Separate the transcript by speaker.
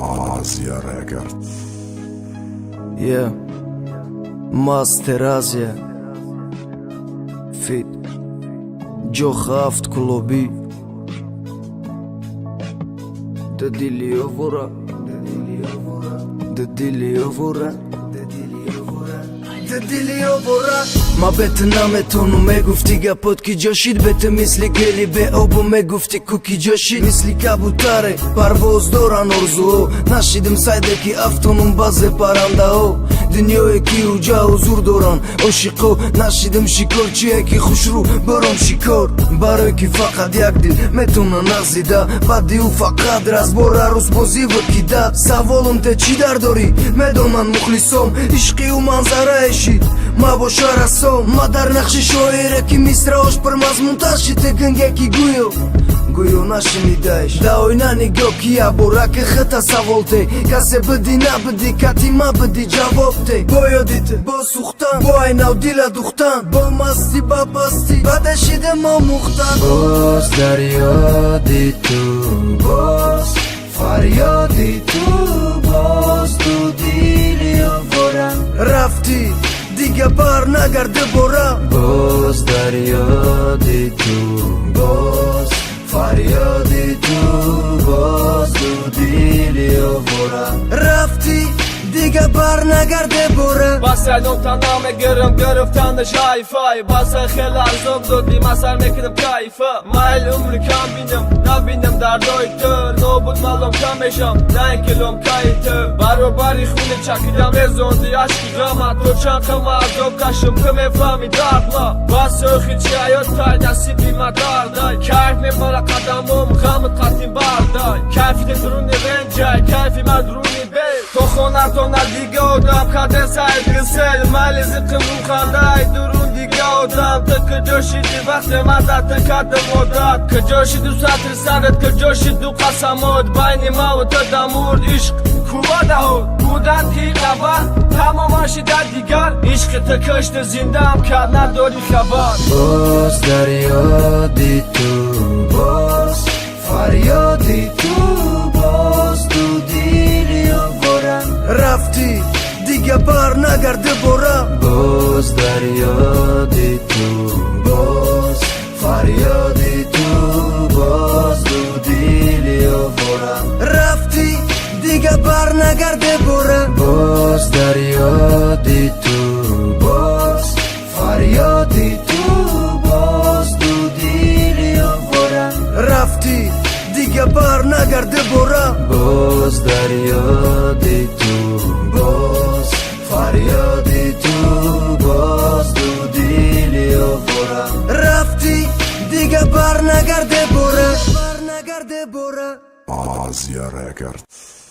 Speaker 1: Asia Records.
Speaker 2: Yeah, Master Asia Fit Joe Haft Kulobi The Deliovora The Deliovora ما بتنام تونو میگفتی گپات کی جاشید بت مثل گلی به آبو میگفتی کوکی جاشید مثل کبوتره پرواز دارن ارزو نشیدم سایده کی افتونم باز پرنده ها دنیای کی اوجا حضور دارن عاشقو نشیدم شکار چیه کی خوش رو برام شکار برای کی فقط یک دل میتونه نغزیده بعدی او فقط راز بار عروس بازی وکیده سوالم ته چی در داری میدونن مخلصم عشقی و منظره اشید ما با شرسام ما در نقش شاعره کی میسراش پر مضمون تشیده گنگه کی گویو نشنیدهش داینا نگاه کیا برا که خطا سوالته کسی بدی نبدی کتی ما بدی جوابته با یادیته با سوختن با ایناو دیل دوختن با مستی با پستی بدشیده ما مختن باز در یادی تو باز فریادی تو باز تو دیلی و برم رفتی دیگه بر نگرده برم باز در یادی تو باز فریادی تو باز تو دیلی و برم رفتی دیگه بر نگرده برم
Speaker 3: بس نقطه نامه گرفتن شایفای بس خیلی ارزم دادی مسر میکنم کایفه مایل عمری کم بینم نبینم دردای تو نبود مالم کمشم نه کلم کایته برابری خونه چکیدم رزوندی عشقی غمت تو چند خم عذاب کشم که میفهمی درد ما بس خیچی حیات تای دستی بیمه دردای کیف میبره قدمم غمت قطیم بردای کیفی درونی رنجای کیفی مدرونی بی تو خونه تو دیگه آدم خده سعید گسل مالی زقم رو خنده درون دیگه آدم تا کجا شدی وقت مدد کدم مدد کجا شدی سطر سرت کجا شدی قسمات بین ما و تو دمورد عشق کوباده ها بودن تیغبر تمام شده دیگر عشق تا کشت زنده هم کرد نداری خبر
Speaker 2: باز در یادی تو باز فریادی تو باز تو دیلی و برم رفتی دیگه بر نگرده برم باز در یادی تو باز فریادی تو باز تو دیلی و برم رفتی دیگه بر نگرده برم باز در یادی تو باز فریادی تو باز تو دیلی و برم رفتی دیگه بر نگرده برم باز در یادی تو باز فریادی تو باز تو دیلی و برم رفتی دیگه بر نگرده برم
Speaker 1: Asia Records.